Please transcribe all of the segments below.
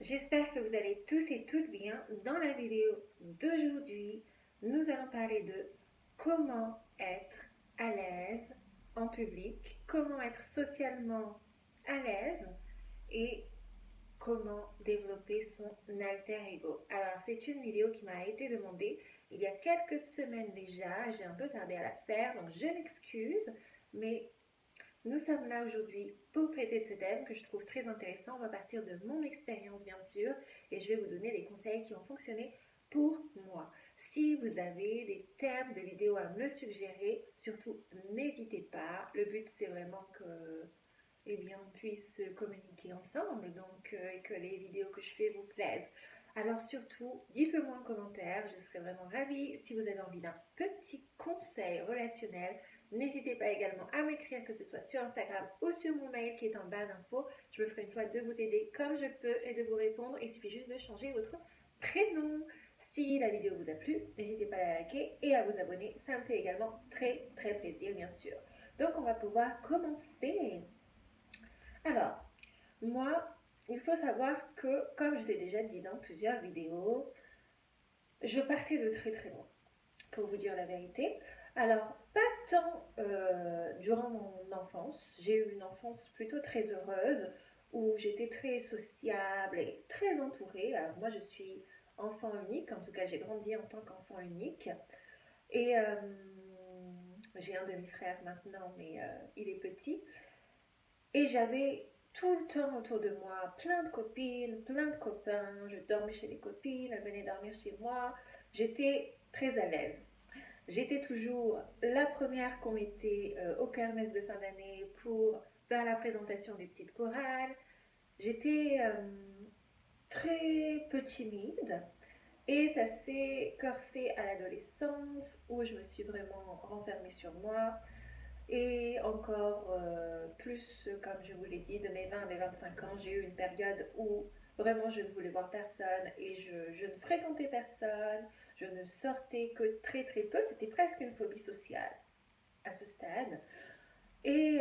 J'espère que vous allez tous et toutes bien. Dans la vidéo d'aujourd'hui, nous allons parler de comment être à l'aise en public, comment être socialement à l'aise et comment développer son alter ego. Alors, c'est une vidéo qui m'a été demandée il y a quelques semaines déjà. J'ai un peu tardé à la faire, donc je m'excuse, mais nous sommes là aujourd'hui pour traiter de ce thème que je trouve très intéressant. On va partir de mon expérience bien sûr et je vais vous donner les conseils qui ont fonctionné pour moi. Si vous avez des thèmes de vidéos à me suggérer, surtout n'hésitez pas. Le but c'est vraiment que on puisse communiquer ensemble et que les vidéos que je fais vous plaisent. Alors surtout, dites-le moi en commentaire, je serais vraiment ravie. Si vous avez envie d'un petit conseil relationnel, n'hésitez pas également à m'écrire, que ce soit sur Instagram ou sur mon mail qui est en barre d'infos. Je me ferai une fois de vous aider comme je peux et de vous répondre. Il suffit juste de changer votre prénom. Si la vidéo vous a plu, n'hésitez pas à la liker et à vous abonner. Ça me fait également très très plaisir bien sûr. Donc on va pouvoir commencer. Alors, moi, il faut savoir que, comme je l'ai déjà dit dans plusieurs vidéos, je partais de très très loin, pour vous dire la vérité. Alors, pas tant durant mon enfance, j'ai eu une enfance plutôt très heureuse, où j'étais très sociable et très entourée. Alors moi, je suis enfant unique, en tout cas j'ai grandi en tant qu'enfant unique. Et j'ai un demi-frère maintenant, mais il est petit. Et j'avais tout le temps autour de moi plein de copines, plein de copains. Je dormais chez les copines, elles venaient dormir chez moi. J'étais très à l'aise. J'étais toujours la première qu'on mettait au kermesse de fin d'année pour faire la présentation des petites chorales. J'étais très peu timide et ça s'est corsé à l'adolescence où je me suis vraiment renfermée sur moi. Et encore plus, comme je vous l'ai dit, de mes 20 à mes 25 ans, j'ai eu une période où vraiment je ne voulais voir personne et je ne fréquentais personne, je ne sortais que très très peu, c'était presque une phobie sociale à ce stade. Et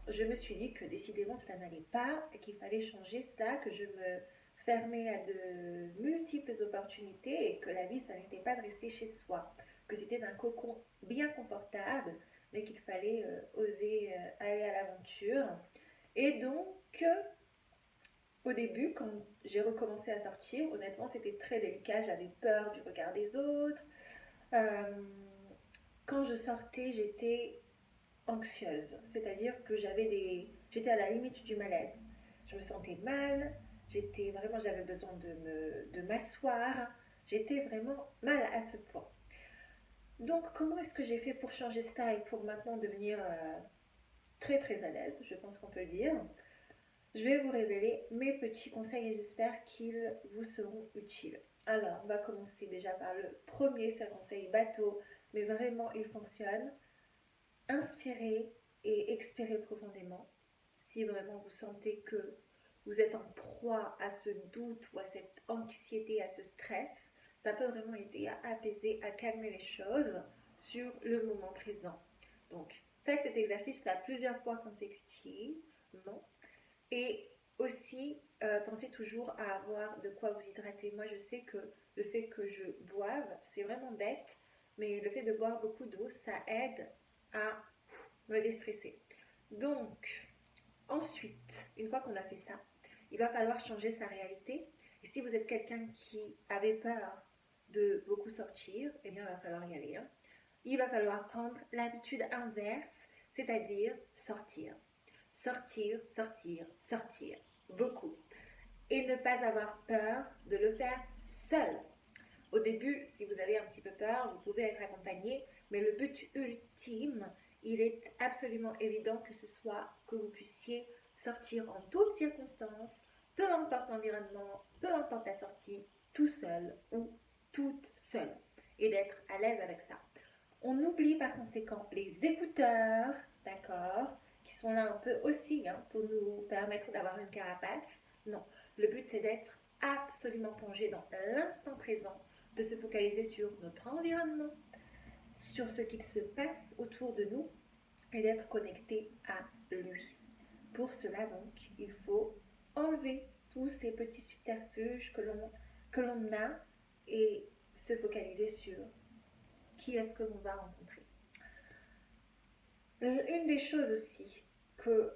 je me suis dit que décidément cela n'allait pas, qu'il fallait changer cela, que je me fermais à de multiples opportunités et que la vie, ça n'était pas de rester chez soi, que c'était un cocon bien confortable, mais qu'il fallait oser aller à l'aventure. Et donc, au début, quand j'ai recommencé à sortir, honnêtement, c'était très délicat, j'avais peur du regard des autres. Euh, Quand je sortais, j'étais anxieuse, c'est-à-dire que j'étais à la limite du malaise. Je me sentais mal, j'avais besoin de m'asseoir, j'étais vraiment mal à ce point. Donc, comment est-ce que j'ai fait pour changer ça et pour maintenant devenir très très à l'aise, je pense qu'on peut le dire? Je vais vous révéler mes petits conseils et j'espère qu'ils vous seront utiles. Alors, on va commencer déjà par le premier, c'est un conseil bateau, mais vraiment il fonctionne. Inspirez et expirez profondément. Si vraiment vous sentez que vous êtes en proie à ce doute ou à cette anxiété, à ce stress, ça peut vraiment aider à apaiser, à calmer les choses sur le moment présent. Donc, faites cet exercice-là plusieurs fois consécutivement et aussi pensez toujours à avoir de quoi vous hydrater. Moi, je sais que le fait que je boive, c'est vraiment bête, mais le fait de boire beaucoup d'eau, ça aide à me déstresser. Donc, ensuite, une fois qu'on a fait ça, il va falloir changer sa réalité. Et si vous êtes quelqu'un qui avait peur de beaucoup sortir, eh bien, il va falloir y aller. Hein. Il va falloir prendre l'habitude inverse, c'est-à-dire sortir. Sortir, sortir, sortir. Beaucoup. Et ne pas avoir peur de le faire seul. Au début, si vous avez un petit peu peur, vous pouvez être accompagné, mais le but ultime, il est absolument évident que ce soit que vous puissiez sortir en toutes circonstances, peu importe l'environnement, peu importe la sortie, tout seul ou toute seule, et d'être à l'aise avec ça. On oublie par conséquent les écouteurs, d'accord, qui sont là un peu aussi pour nous permettre d'avoir une carapace. Non, le but c'est d'être absolument plongé dans l'instant présent, de se focaliser sur notre environnement, sur ce qu'il se passe autour de nous et d'être connecté à lui. Pour cela donc, il faut enlever tous ces petits subterfuges que l'on a et se focaliser sur qui est-ce que l'on va rencontrer. Une des choses aussi que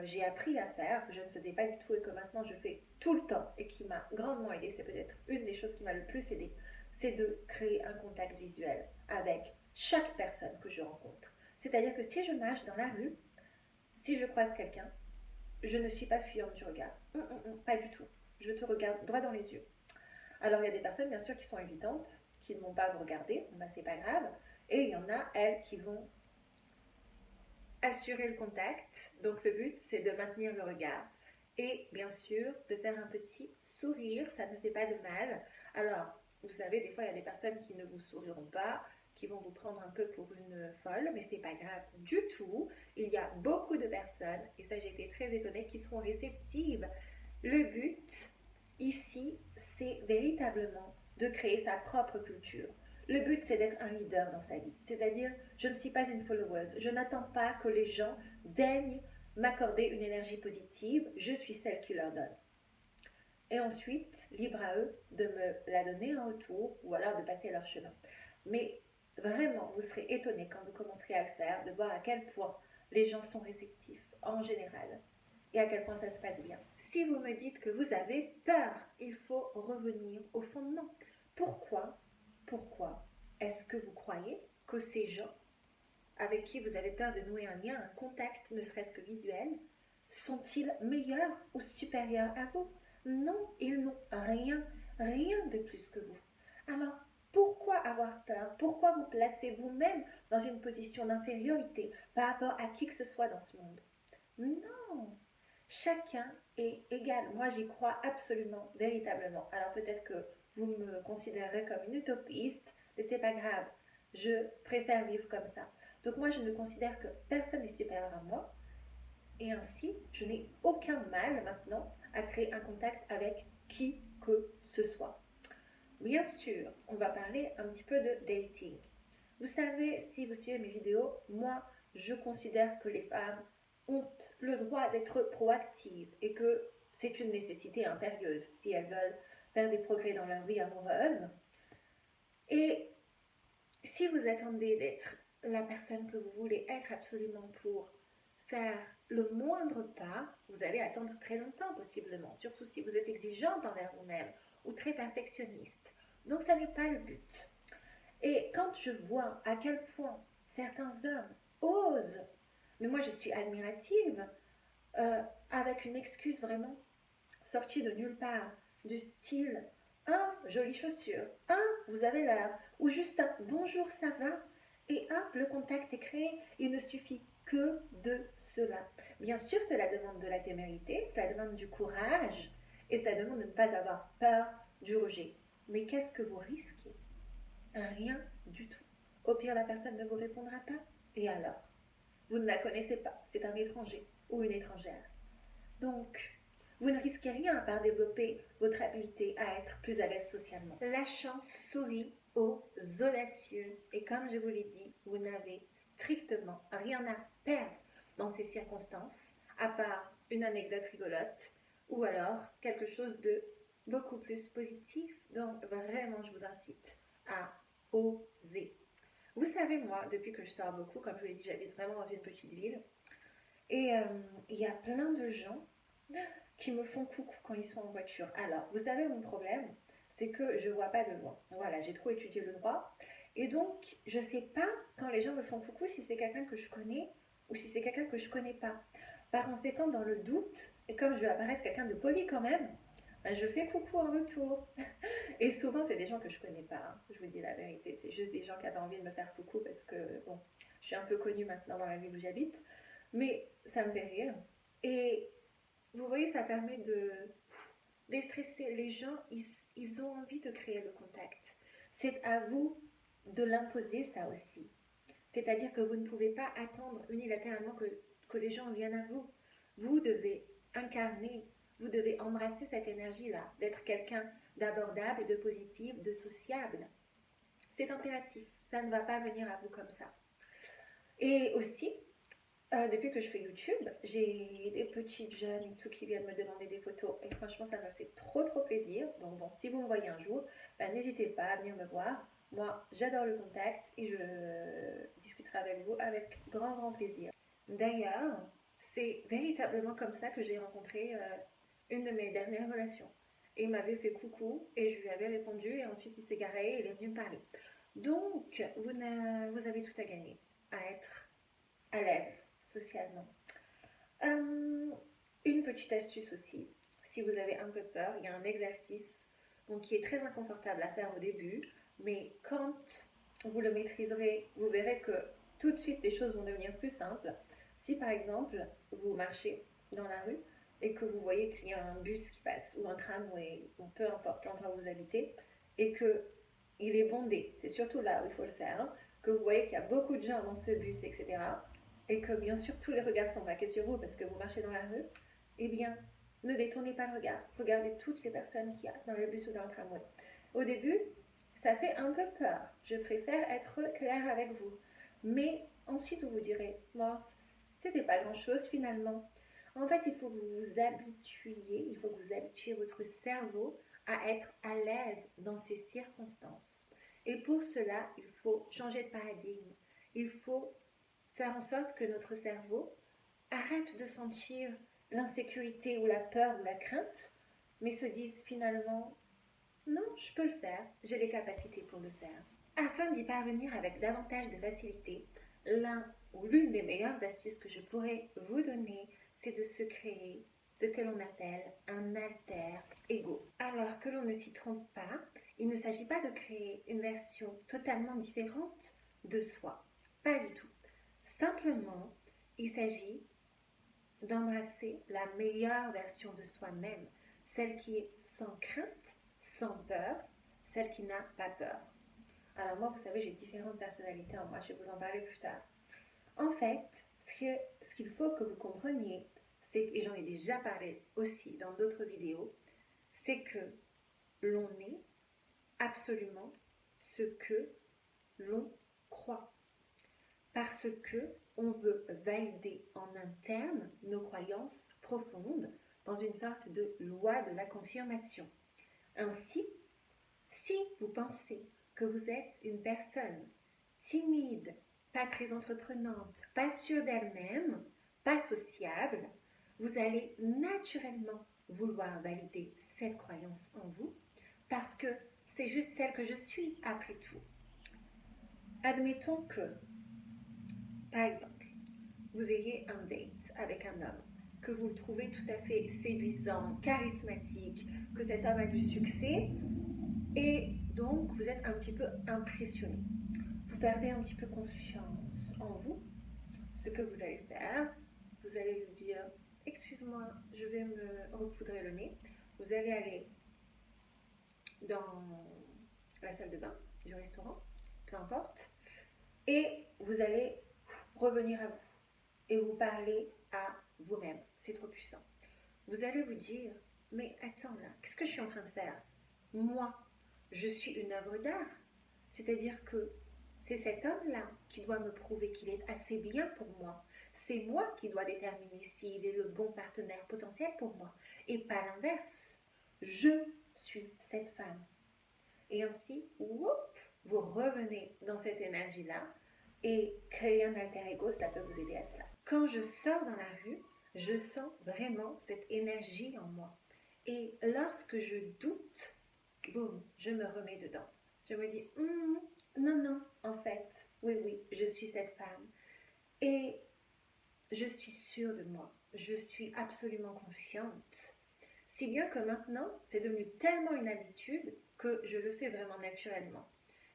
j'ai appris à faire, que je ne faisais pas du tout et que maintenant je fais tout le temps et qui m'a grandement aidé, c'est peut-être une des choses qui m'a le plus aidé, c'est de créer un contact visuel avec chaque personne que je rencontre. C'est-à-dire que si je marche dans la rue, si je croise quelqu'un, je ne suis pas fuyante du regard. Pas du tout. Je te regarde droit dans les yeux. Alors il y a des personnes bien sûr qui sont évidentes, qui ne vont pas vous regarder, ben, c'est pas grave. Et il y en a, elles, qui vont assurer le contact. Donc le but, c'est de maintenir le regard. Et bien sûr, de faire un petit sourire, ça ne fait pas de mal. Alors, vous savez, des fois, il y a des personnes qui ne vous souriront pas, qui vont vous prendre un peu pour une folle, mais c'est pas grave du tout. Il y a beaucoup de personnes, et ça j'ai été très étonnée, qui seront réceptives. Le but, ici, c'est véritablement de créer sa propre culture. Le but, c'est d'être un leader dans sa vie. C'est-à-dire, je ne suis pas une followeuse. Je n'attends pas que les gens daignent m'accorder une énergie positive. Je suis celle qui leur donne. Et ensuite, libre à eux de me la donner en retour ou alors de passer leur chemin. Mais vraiment, vous serez étonnés quand vous commencerez à le faire, de voir à quel point les gens sont réceptifs en général et à quel point ça se passe bien. Si vous me dites que vous avez peur, il faut revenir au fondement. Pourquoi est-ce que vous croyez que ces gens avec qui vous avez peur de nouer un lien, un contact, ne serait-ce que visuel, sont-ils meilleurs ou supérieurs à vous? Non, ils n'ont rien de plus que vous. Alors, pourquoi avoir peur? Pourquoi vous placez vous-même dans une position d'infériorité par rapport à qui que ce soit dans ce monde? Non, chacun est égal. Moi, j'y crois absolument, véritablement. Alors peut-être que vous me considérez comme une utopiste, mais c'est pas grave. Je préfère vivre comme ça. Donc moi, je ne considère que personne n'est supérieur à moi. Et ainsi, je n'ai aucun mal maintenant à créer un contact avec qui que ce soit. Bien sûr, on va parler un petit peu de dating. Vous savez, si vous suivez mes vidéos, moi, je considère que les femmes ont le droit d'être proactives et que c'est une nécessité impérieuse si elles veulent faire des progrès dans leur vie amoureuse. Et si vous attendez d'être la personne que vous voulez être absolument pour faire le moindre pas, vous allez attendre très longtemps possiblement, surtout si vous êtes exigeante envers vous-même ou très perfectionniste. Donc ça n'est pas le but. Et quand je vois à quel point certains hommes osent, mais moi je suis admirative, avec une excuse vraiment sortie de nulle part, du style « Ah, jolie chaussure, ah, vous avez l'air », ou juste un « Bonjour, ça va ?» et hop, le contact est créé. Il ne suffit que de cela. Bien sûr, cela demande de la témérité, cela demande du courage, et cela demande de ne pas avoir peur du rejet. Mais qu'est-ce que vous risquez? Rien du tout. Au pire, la personne ne vous répondra pas. Et alors? Vous ne la connaissez pas. C'est un étranger ou une étrangère. Donc, vous ne risquez rien à part développer votre habileté à être plus à l'aise socialement. La chance sourit aux audacieux. Et comme je vous l'ai dit, vous n'avez strictement rien à perdre dans ces circonstances, à part une anecdote rigolote ou alors quelque chose de beaucoup plus positif. Donc, vraiment, je vous incite à oser. Vous savez, moi, depuis que je sors beaucoup, comme je vous l'ai dit, j'habite vraiment dans une petite ville. Et il y a plein de gens qui me font coucou quand ils sont en voiture. Alors, vous savez, mon problème, c'est que je ne vois pas de loin. Voilà, j'ai trop étudié le droit. Et donc, je ne sais pas, quand les gens me font coucou, si c'est quelqu'un que je connais ou si c'est quelqu'un que je ne connais pas. Par conséquent, dans le doute, et comme je vais apparaître quelqu'un de poli quand même, ben, je fais coucou en retour. Et souvent, c'est des gens que je connais pas, hein. Je vous dis la vérité. C'est juste des gens qui avaient envie de me faire coucou parce que, bon, je suis un peu connue maintenant dans la ville où j'habite. Mais ça me fait rire. Et vous voyez, ça permet de déstresser. Les gens, ils ont envie de créer le contact. C'est à vous de l'imposer, ça aussi. C'est-à-dire que vous ne pouvez pas attendre unilatéralement que les gens viennent à vous. Vous devez incarner, vous devez embrasser cette énergie-là, d'être quelqu'un d'abordable, de positif, de sociable. C'est impératif, ça ne va pas venir à vous comme ça. Et aussi, Depuis que je fais YouTube, j'ai des petites jeunes et tout qui viennent me demander des photos et franchement ça m'a fait trop plaisir. Donc bon, si vous me voyez un jour, bah, n'hésitez pas à venir me voir. Moi, j'adore le contact et je discuterai avec vous avec grand plaisir. D'ailleurs, c'est véritablement comme ça que j'ai rencontré une de mes dernières relations. Et il m'avait fait coucou et je lui avais répondu et ensuite il s'est garé et il est venu me parler. Donc, vous avez tout à gagner à être à l'aise socialement. Euh, une petite astuce aussi, si vous avez un peu peur, il y a un exercice donc, qui est très inconfortable à faire au début, mais quand vous le maîtriserez, vous verrez que tout de suite les choses vont devenir plus simples. Si par exemple vous marchez dans la rue et que vous voyez qu'il y a un bus qui passe ou un tramway ou peu importe l'endroit où vous habitez et que il est bondé, c'est surtout là où il faut le faire, hein, que vous voyez qu'il y a beaucoup de gens dans ce bus, etc., et que bien sûr tous les regards sont braqués sur vous parce que vous marchez dans la rue, eh bien, ne détournez pas le regard. Regardez toutes les personnes qu'il y a dans le bus ou dans le tramway. Au début, ça fait un peu peur. Je préfère être claire avec vous. Mais ensuite, vous vous direz, bon, c'était pas grand-chose finalement. En fait, il faut que vous vous habituiez, il faut que vous habituiez votre cerveau à être à l'aise dans ces circonstances. Et pour cela, il faut changer de paradigme. Il faut faire en sorte que notre cerveau arrête de sentir l'insécurité ou la peur ou la crainte, mais se dise finalement non, je peux le faire, j'ai les capacités pour le faire. Afin d'y parvenir avec davantage de facilité, l'un ou l'une des meilleures astuces que je pourrais vous donner, c'est de se créer ce que l'on appelle un alter ego. Alors que l'on ne s'y trompe pas, il ne s'agit pas de créer une version totalement différente de soi. Pas du tout. Simplement, il s'agit d'embrasser la meilleure version de soi-même, celle qui est sans crainte, sans peur, celle qui n'a pas peur. Alors moi, vous savez, j'ai différentes personnalités en moi, je vais vous en parler plus tard. En fait, ce qu'il faut que vous compreniez, et j'en ai déjà parlé aussi dans d'autres vidéos, c'est que l'on est absolument ce que l'on croit. Parce que on veut valider en interne nos croyances profondes dans une sorte de loi de la confirmation. Ainsi, si vous pensez que vous êtes une personne timide, pas très entreprenante, pas sûre d'elle-même, pas sociable, vous allez naturellement vouloir valider cette croyance en vous parce que c'est juste celle que je suis après tout. Admettons que, par exemple, vous ayez un date avec un homme, que vous le trouvez tout à fait séduisant, charismatique, que cet homme a du succès, et donc vous êtes un petit peu impressionné. Vous perdez un petit peu confiance en vous. Ce que vous allez faire, vous allez lui dire « Excuse-moi, je vais me repoudrer le nez ». Vous allez aller dans la salle de bain du restaurant, peu importe, et vous allez revenir à vous et vous parler à vous-même. C'est trop puissant. Vous allez vous dire, mais attends là, qu'est-ce que je suis en train de faire? Moi, je suis une œuvre d'art. C'est-à-dire que c'est cet homme-là qui doit me prouver qu'il est assez bien pour moi. C'est moi qui dois déterminer s'il est le bon partenaire potentiel pour moi. Et pas l'inverse. Je suis cette femme. Et ainsi, whoop, vous revenez dans cette énergie-là et créer un alter ego, cela peut vous aider à cela. Quand je sors dans la rue, je sens vraiment cette énergie en moi. Et lorsque je doute, boum, je me remets dedans. Je me dis, non, en fait, oui, je suis cette femme. Et je suis sûre de moi. Je suis absolument confiante. Si bien que maintenant, c'est devenu tellement une habitude que je le fais vraiment naturellement.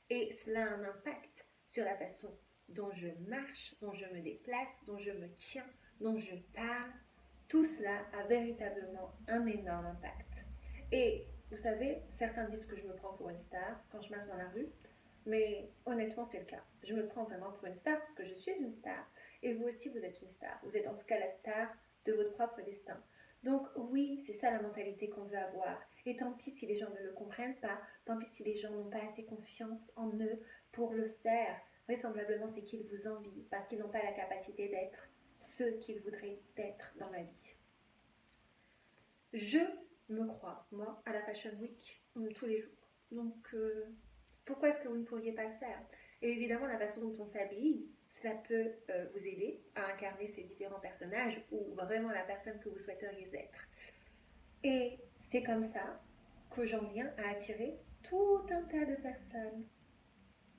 Et cela a un impact sur la façon dont je marche, dont je me déplace, dont je me tiens, dont je parle. Tout cela a véritablement un énorme impact. Et vous savez, certains disent que je me prends pour une star quand je marche dans la rue, mais honnêtement, c'est le cas. Je me prends vraiment pour une star parce que je suis une star. Et vous aussi, vous êtes une star. Vous êtes en tout cas la star de votre propre destin. Donc oui, c'est ça la mentalité qu'on veut avoir. Et tant pis si les gens ne le comprennent pas, tant pis si les gens n'ont pas assez confiance en eux pour le faire. Vraisemblablement, c'est qu'ils vous envient parce qu'ils n'ont pas la capacité d'être ce qu'ils voudraient être dans la vie. Je me crois, moi, à la Fashion Week tous les jours. Donc, pourquoi est-ce que vous ne pourriez pas le faire? Et évidemment, la façon dont on s'habille, cela peut vous aider à incarner ces différents personnages ou vraiment la personne que vous souhaiteriez être. Et c'est comme ça que j'en viens à attirer tout un tas de personnes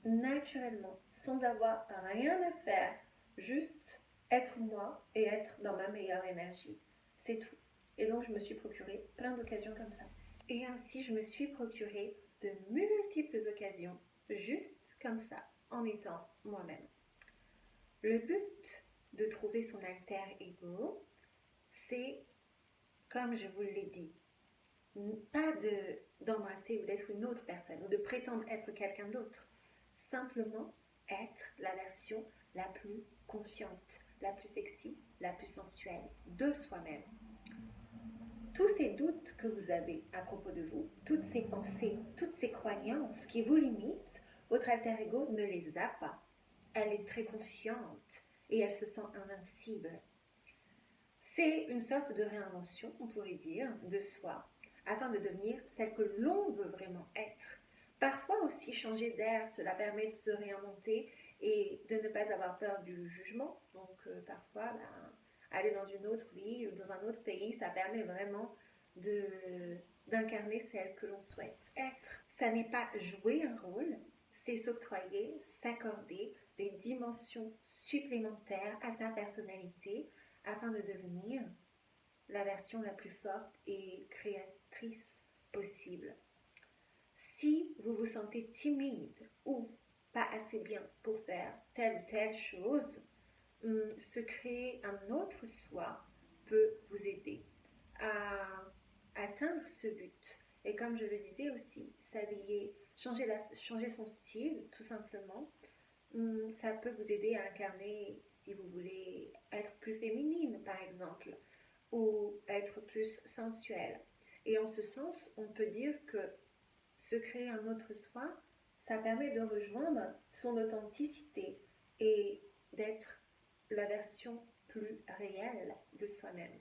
naturellement, sans avoir rien à faire, juste être moi et être dans ma meilleure énergie. C'est tout. Et donc, je me suis procuré plein d'occasions comme ça. Et ainsi, je me suis procuré de multiples occasions, juste comme ça, en étant moi-même. Le but de trouver son alter ego, c'est, comme je vous l'ai dit, pas d'embrasser ou d'être une autre personne ou de prétendre être quelqu'un d'autre. Simplement être la version la plus confiante, la plus sexy, la plus sensuelle de soi-même. Tous ces doutes que vous avez à propos de vous, toutes ces pensées, toutes ces croyances qui vous limitent, votre alter ego ne les a pas. Elle est très confiante et elle se sent invincible. C'est une sorte de réinvention, on pourrait dire, de soi, afin de devenir celle que l'on veut vraiment être. Parfois aussi changer d'air, cela permet de se réinventer et de ne pas avoir peur du jugement. Donc parfois, aller dans une autre ville ou dans un autre pays, ça permet vraiment d'incarner celle que l'on souhaite être. Ça n'est pas jouer un rôle, c'est s'octroyer, s'accorder des dimensions supplémentaires à sa personnalité afin de devenir la version la plus forte et créatrice possible. Si vous vous sentez timide ou pas assez bien pour faire telle ou telle chose, se créer un autre soi peut vous aider à atteindre ce but. Et comme je le disais aussi, s'habiller, changer son style tout simplement, ça peut vous aider à incarner, si vous voulez être plus féminine par exemple, ou être plus sensuelle. Et en ce sens, on peut dire que se créer un autre soi, ça permet de rejoindre son authenticité et d'être la version plus réelle de soi-même.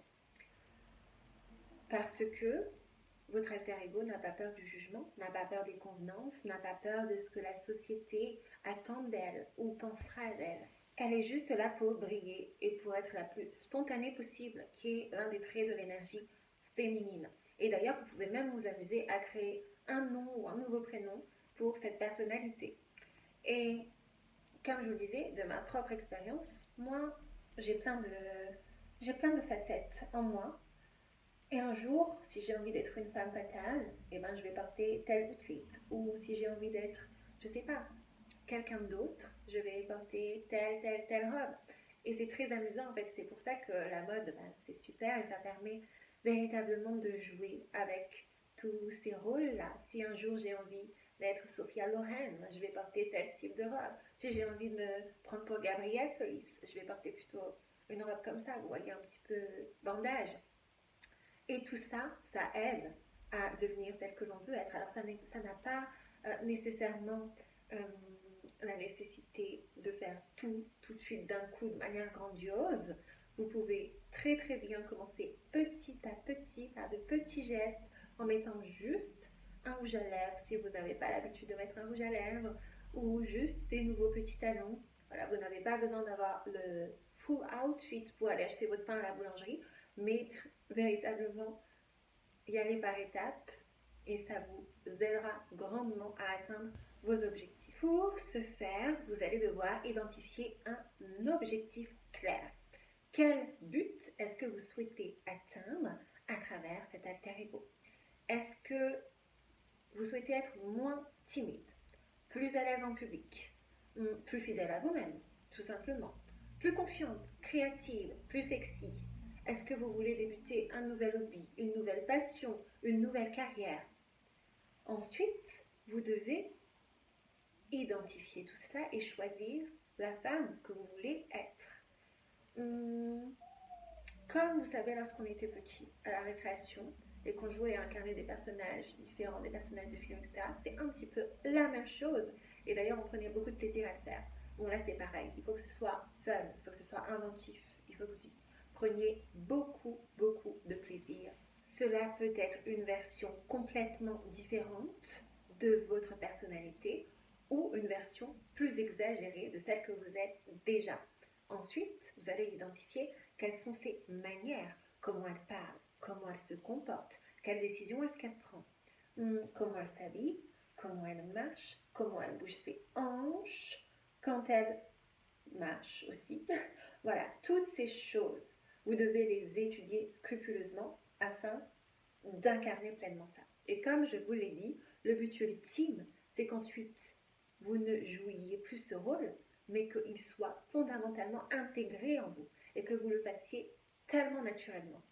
Parce que votre alter ego n'a pas peur du jugement, n'a pas peur des convenances, n'a pas peur de ce que la société attend d'elle ou pensera d'elle. Elle est juste là pour briller et pour être la plus spontanée possible, qui est l'un des traits de l'énergie féminine. Et d'ailleurs, vous pouvez même vous amuser à créer un nom ou un nouveau prénom pour cette personnalité. Et comme je vous le disais, de ma propre expérience, moi, j'ai plein de facettes en moi. Et un jour, si j'ai envie d'être une femme fatale, eh ben, je vais porter tel outfit. Ou si j'ai envie d'être, je sais pas, quelqu'un d'autre, je vais porter telle robe. Et c'est très amusant en fait, c'est pour ça que la mode, ben, c'est super et ça permet véritablement de jouer avec tous ces rôles-là. Si un jour j'ai envie d'être Sophia Loren, je vais porter tel style de robe. Si j'ai envie de me prendre pour Gabrielle Solis, je vais porter plutôt une robe comme ça, vous voyez, un petit peu bandage. Et tout ça, ça aide à devenir celle que l'on veut être. Alors ça n'a pas nécessairement la nécessité de faire tout de suite d'un coup de manière grandiose. Vous pouvez très très bien commencer petit à petit par de petits gestes en mettant juste un rouge à lèvres si vous n'avez pas l'habitude de mettre un rouge à lèvres ou juste des nouveaux petits talons. Voilà, vous n'avez pas besoin d'avoir le full outfit pour aller acheter votre pain à la boulangerie, mais véritablement y aller par étapes et ça vous aidera grandement à atteindre vos objectifs. Pour ce faire, vous allez devoir identifier un objectif clair. Quel but est-ce que vous souhaitez atteindre à travers cet alter ego? Est-ce que vous souhaitez être moins timide, plus à l'aise en public, plus fidèle à vous-même, tout simplement, plus confiante, créative, plus sexy? Est-ce que vous voulez débuter un nouvel hobby, une nouvelle passion, une nouvelle carrière? Ensuite, vous devez identifier tout cela et choisir la femme que vous voulez être. Comme vous savez, lorsqu'on était petit, à la récréation, et qu'on jouait à incarner des personnages différents, des personnages de films, etc., c'est un petit peu la même chose. Et d'ailleurs, on prenait beaucoup de plaisir à le faire. Bon, là, c'est pareil. Il faut que ce soit fun, il faut que ce soit inventif, il vous y preniez beaucoup, beaucoup de plaisir. Cela peut être une version complètement différente de votre personnalité ou une version plus exagérée de celle que vous êtes déjà. Ensuite, vous allez identifier quelles sont ses manières, comment elle parle, comment elle se comporte, quelles décisions est-ce qu'elle prend, comment elle s'habille, comment elle marche, comment elle bouge ses hanches, quand elle marche aussi. Voilà, toutes ces choses, vous devez les étudier scrupuleusement afin d'incarner pleinement ça. Et comme je vous l'ai dit, le but ultime, c'est qu'ensuite, vous ne jouiez plus ce rôle, mais qu'il soit fondamentalement intégré en vous et que vous le fassiez tellement naturellement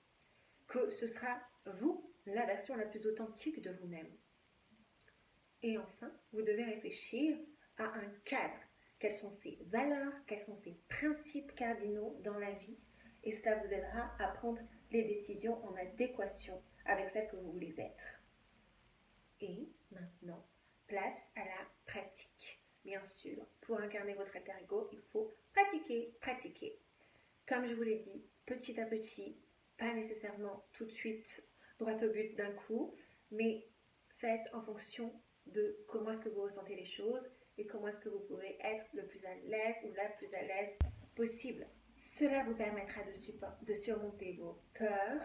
que ce sera vous, la version la plus authentique de vous-même. Et enfin, vous devez réfléchir à un cadre. Quelles sont ses valeurs, quels sont ses principes cardinaux dans la vie, et cela vous aidera à prendre les décisions en adéquation avec celles que vous voulez être. Et maintenant, place à la pratique. Bien sûr, pour incarner votre alter ego, il faut pratiquer, pratiquer. Comme je vous l'ai dit, petit à petit, pas nécessairement tout de suite droit au but d'un coup, mais faites en fonction de comment est-ce que vous ressentez les choses et comment est-ce que vous pouvez être le plus à l'aise ou la plus à l'aise possible. Cela vous permettra de surmonter vos peurs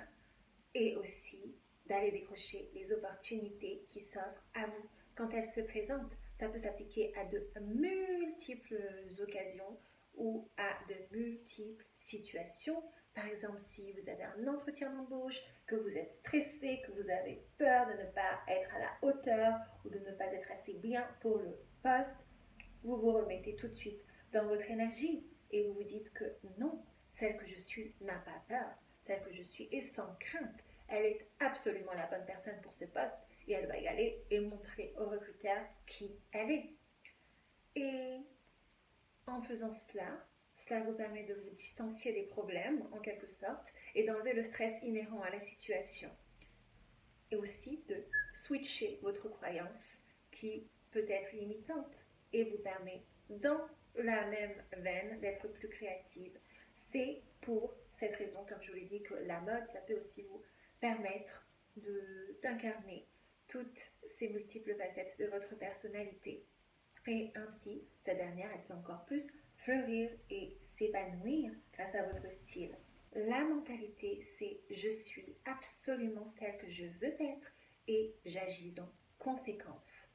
et aussi d'aller décrocher les opportunités qui s'offrent à vous. Quand elles se présentent, ça peut s'appliquer à de multiples occasions ou à de multiples situations. Par exemple, si vous avez un entretien d'embauche, que vous êtes stressé, que vous avez peur de ne pas être à la hauteur ou de ne pas être assez bien pour le poste, vous vous remettez tout de suite dans votre énergie et vous vous dites que non, celle que je suis n'a pas peur, celle que je suis est sans crainte. Elle est absolument la bonne personne pour ce poste et elle va y aller et montrer au recruteur qui elle est. Et en faisant cela, cela vous permet de vous distancier des problèmes en quelque sorte et d'enlever le stress inhérent à la situation. Et aussi de switcher votre croyance qui peut être limitante et vous permet dans la même veine d'être plus créative. C'est pour cette raison, comme je vous l'ai dit, que la mode, ça peut aussi vous permettre d'incarner toutes ces multiples facettes de votre personnalité. Et ainsi, cette dernière, elle peut encore plus fleurir et s'épanouir grâce à votre style. La mentalité, c'est je suis absolument celle que je veux être et j'agis en conséquence.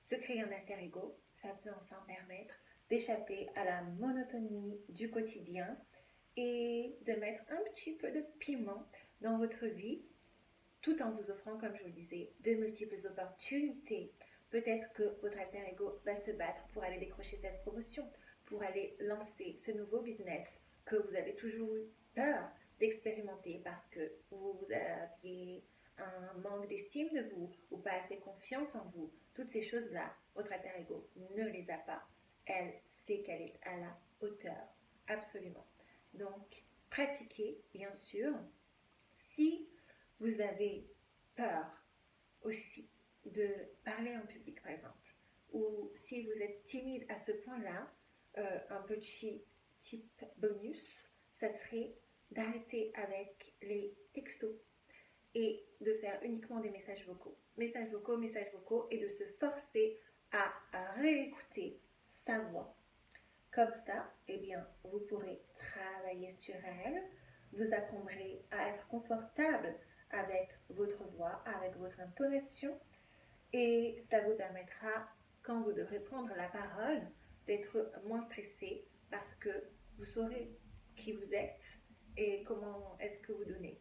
Se créer un alter ego, ça peut enfin permettre d'échapper à la monotonie du quotidien et de mettre un petit peu de piment dans votre vie tout en vous offrant, comme je vous le disais, de multiples opportunités. Peut-être que votre alter ego va se battre pour aller décrocher cette promotion, pour aller lancer ce nouveau business que vous avez toujours eu peur d'expérimenter parce que vous aviez un manque d'estime de vous ou pas assez confiance en vous. Toutes ces choses-là, votre alter ego ne les a pas. Elle sait qu'elle est à la hauteur, absolument. Donc, pratiquez, bien sûr. Si vous avez peur aussi de parler en public, par exemple, ou si vous êtes timide à ce point-là, un petit type bonus, ça serait d'arrêter avec les textos et de faire uniquement des messages vocaux. Messages vocaux, et de se forcer à réécouter sa voix. Comme ça, eh bien, vous pourrez travailler sur elle, vous apprendrez à être confortable avec votre voix, avec votre intonation, et cela vous permettra, quand vous devrez prendre la parole, d'être moins stressé parce que vous saurez qui vous êtes et comment est-ce que vous donnez.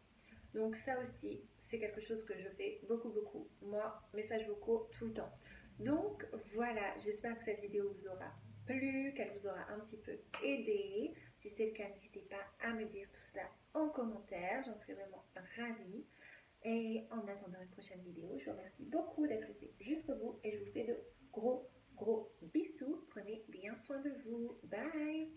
Donc ça aussi, c'est quelque chose que je fais beaucoup. Moi, messages vocaux tout le temps. Donc voilà, j'espère que cette vidéo vous aura plu, qu'elle vous aura un petit peu aidé. Si c'est le cas, n'hésitez pas à me dire tout cela en commentaire, j'en serais vraiment ravie. Et en attendant une prochaine vidéo, je vous remercie beaucoup d'être resté jusqu'au bout et je vous fais de gros bisous. Prenez bien soin de vous. Bye!